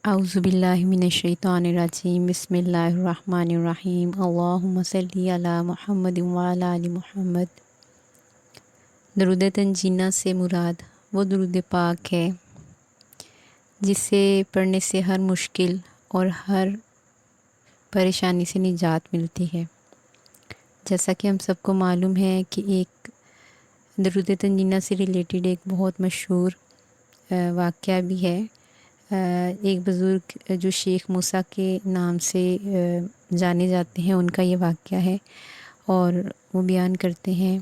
اعوذ باللہ من الشیطان الرجیم بسم اللہ الرحمن الرحیم اللہم صلی علی محمد وعلی آل محمد۔ درود تنجینہ سے مراد وہ درود پاک ہے جسے پڑھنے سے ہر مشکل اور ہر پریشانی سے نجات ملتی ہے۔ جیسا کہ ہم سب کو معلوم ہے کہ ایک درود تنجینہ سے ریلیٹڈ ایک بہت مشہور واقعہ بھی ہے۔ ایک بزرگ جو شیخ موسیٰ کے نام سے جانے جاتے ہیں، ان کا یہ واقعہ ہے، اور وہ بیان کرتے ہیں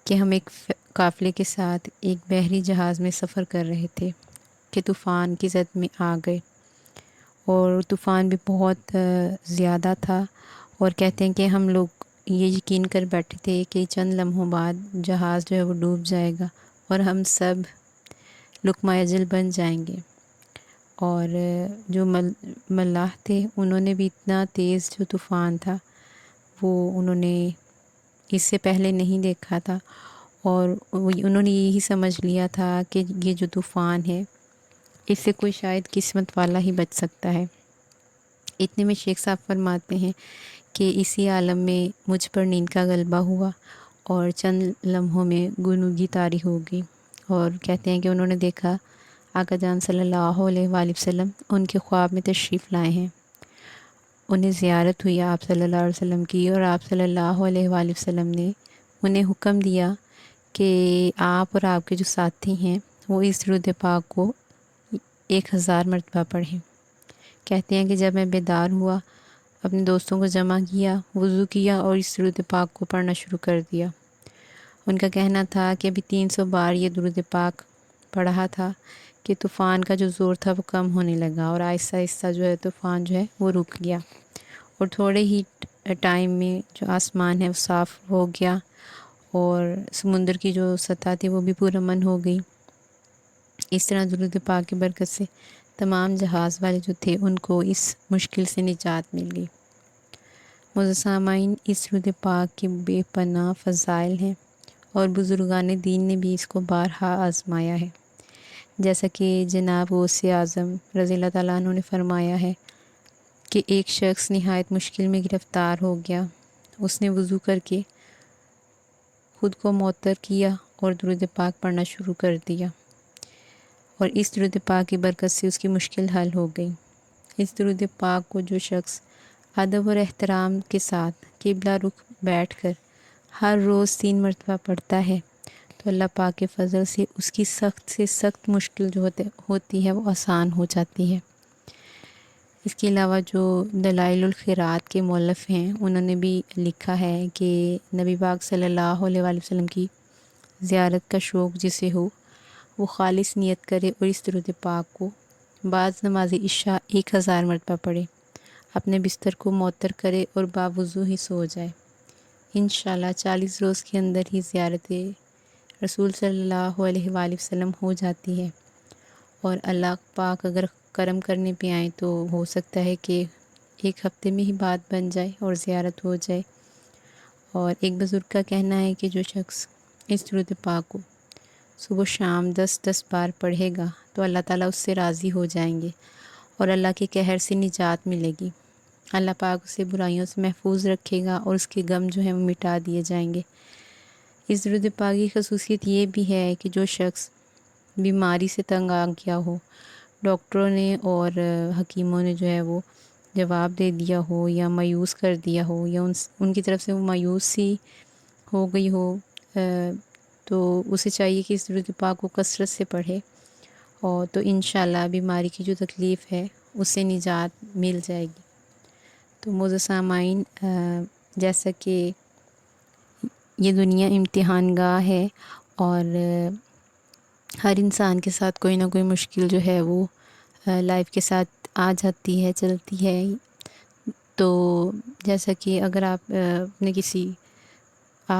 کہ ہم ایک قافلے کے ساتھ ایک بحری جہاز میں سفر کر رہے تھے کہ طوفان کی زد میں آ گئے، اور طوفان بھی بہت زیادہ تھا، اور کہتے ہیں کہ ہم لوگ یہ یقین کر بیٹھے تھے کہ چند لمحوں بعد جہاز جو ہے وہ ڈوب جائے گا اور ہم سب لقمہ اجل بن جائیں گے۔ اور جو ملاح تھے انہوں نے بھی اتنا تیز جو طوفان تھا وہ انہوں نے اس سے پہلے نہیں دیکھا تھا، اور انہوں نے یہی سمجھ لیا تھا کہ یہ جو طوفان ہے اس سے کوئی شاید قسمت والا ہی بچ سکتا ہے۔ اتنے میں شیخ صاحب فرماتے ہیں کہ اسی عالم میں مجھ پر نیند کا غلبہ ہوا اور چند لمحوں میں غنودگی طاری ہو گئی، اور کہتے ہیں کہ انہوں نے دیکھا آقا جان صلی اللہ علیہ وآلہ وسلم ان کے خواب میں تشریف لائے ہیں۔ انہیں زیارت ہوئی آپ صلی اللہ علیہ وسلم کی، اور آپ صلی اللہ علیہ وآلہ وسلم نے انہیں حکم دیا کہ آپ اور آپ کے جو ساتھی ہیں وہ اس درود پاک کو 1000 مرتبہ پڑھیں۔ کہتے ہیں کہ جب میں بیدار ہوا، اپنے دوستوں کو جمع کیا، وضو کیا اور اس درود پاک کو پڑھنا شروع کر دیا۔ ان کا کہنا تھا کہ ابھی 300 بار یہ درود پاک پڑھا تھا کہ طوفان کا جو زور تھا وہ کم ہونے لگا، اور آہستہ آہستہ جو ہے طوفان جو ہے وہ رک گیا، اور تھوڑے ہی ٹائم میں جو آسمان ہے وہ صاف ہو گیا، اور سمندر کی جو سطح تھی وہ بھی پرامن ہو گئی۔ اس طرح درود پاک کی برکت سے تمام جہاز والے جو تھے ان کو اس مشکل سے نجات مل گئی۔ معزز سامعین، اس درود پاک کے بے پناہ فضائل ہیں، اور بزرگان دین نے بھی اس کو بارہا آزمایا ہے۔ جیسا کہ جناب غوث اعظم رضی اللہ تعالیٰ عنہ نے فرمایا ہے کہ ایک شخص نہایت مشکل میں گرفتار ہو گیا، اس نے وضو کر کے خود کو معطر کیا اور درود پاک پڑھنا شروع کر دیا، اور اس درود پاک کی برکت سے اس کی مشکل حل ہو گئی۔ اس درود پاک کو جو شخص ادب اور احترام کے ساتھ قبلہ رخ بیٹھ کر ہر روز 3 مرتبہ پڑھتا ہے تو اللہ پاک کے فضل سے اس کی سخت سے سخت مشکل جو ہوتی ہے وہ آسان ہو جاتی ہے۔ اس کے علاوہ جو دلائل الخیرات کے مؤلف ہیں انہوں نے بھی لکھا ہے کہ نبی پاک صلی اللہ علیہ وآلہ وسلم کی زیارت کا شوق جسے ہو وہ خالص نیت کرے اور اس درود پاک کو بعد نماز عشاء 1000 مرتبہ پڑھے، اپنے بستر کو معطر کرے اور باوضو ہی سو جائے۔ انشاءاللہ 40 روز کے اندر ہی زیارت رسول صلی اللہ علیہ وآلہ وسلم ہو جاتی ہے، اور اللہ پاک اگر کرم کرنے پہ آئیں تو ہو سکتا ہے کہ 1 ہفتے میں ہی بات بن جائے اور زیارت ہو جائے۔ اور ایک بزرگ کا کہنا ہے کہ جو شخص اس درود پاک کو صبح و شام 10 بار پڑھے گا تو اللہ تعالیٰ اس سے راضی ہو جائیں گے اور اللہ کے قہر سے نجات ملے گی۔ اللہ پاک اسے برائیوں سے محفوظ رکھے گا اور اس کے غم جو ہیں وہ مٹا دیے جائیں گے۔ اس درود پاک کی خصوصیت یہ بھی ہے کہ جو شخص بیماری سے تنگ آ گیا ہو، ڈاکٹروں نے اور حکیموں نے جو ہے وہ جواب دے دیا ہو یا مایوس کر دیا ہو، یا ان کی طرف سے وہ مایوسی ہو گئی ہو، تو اسے چاہیے کہ اس درود پاک کو کثرت سے پڑھے، اور تو انشاءاللہ بیماری کی جو تکلیف ہے اس سے نجات مل جائے گی۔ تو معزز سامعین، جیسا کہ یہ دنیا امتحان گاہ ہے، اور ہر انسان کے ساتھ کوئی نہ کوئی مشکل جو ہے وہ لائف کے ساتھ آ جاتی ہے، چلتی ہے۔ تو جیسا کہ اگر آپ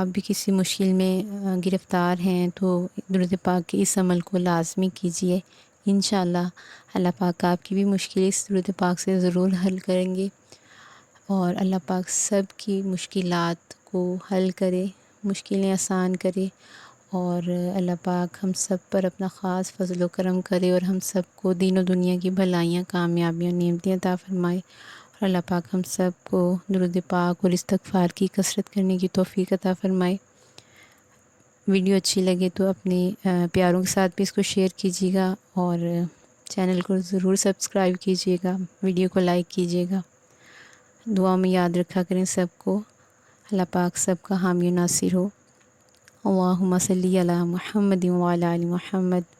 بھی کسی مشکل میں گرفتار ہیں تو درود پاک کے اس عمل کو لازمی کیجیے۔ انشاءاللہ اللہ پاک آپ کی بھی مشکل اس درود پاک سے ضرور حل کریں گے، اور اللہ پاک سب کی مشکلات کو حل کرے، مشکلیں آسان کرے، اور اللہ پاک ہم سب پر اپنا خاص فضل و کرم کرے اور ہم سب کو دین و دنیا کی بھلائیاں، کامیابیاں، نعمتیں عطا فرمائے، اور اللہ پاک ہم سب کو درود پاک اور استغفار کی کثرت کرنے کی توفیق عطا فرمائے۔ ویڈیو اچھی لگے تو اپنے پیاروں کے ساتھ بھی اس کو شیئر کیجیے گا، اور چینل کو ضرور سبسکرائب کیجیے گا، ویڈیو کو لائک کیجیے گا۔ دعا میں یاد رکھا کریں سب کو۔ اللہ پاک سب کا حامی و ناصر ہو۔ اللہم صلی علی محمد وعلی آل محمد۔